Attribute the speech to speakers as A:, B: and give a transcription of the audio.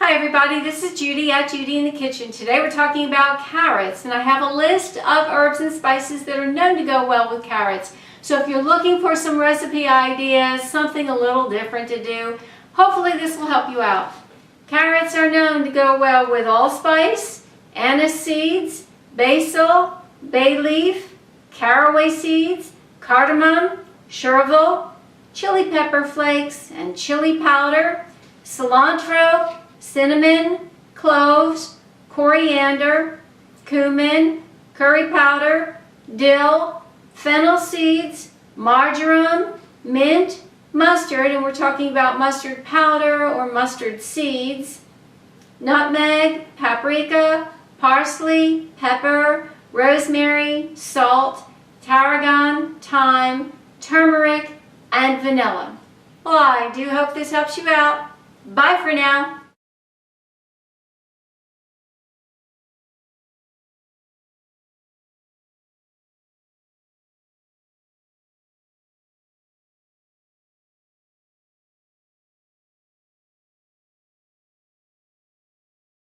A: Hi everybody, this is Judy at Judy in the Kitchen. Today we're talking about carrots, and I have a list of herbs and spices that are known to go well with carrots. So if you're looking for some recipe ideas, something a little different to do, hopefully this will help you out. Carrots are known to go well with allspice, anise seeds, basil, bay leaf, caraway seeds, cardamom, chervil, chili pepper flakes and chili powder, cilantro, cinnamon, cloves, coriander, cumin, curry powder, dill, fennel seeds, marjoram, mint, mustard, and we're talking about mustard powder or mustard seeds, nutmeg, paprika, parsley, pepper, rosemary, salt, tarragon, thyme, turmeric, and vanilla. Well, I do hope this helps you out. Bye for now.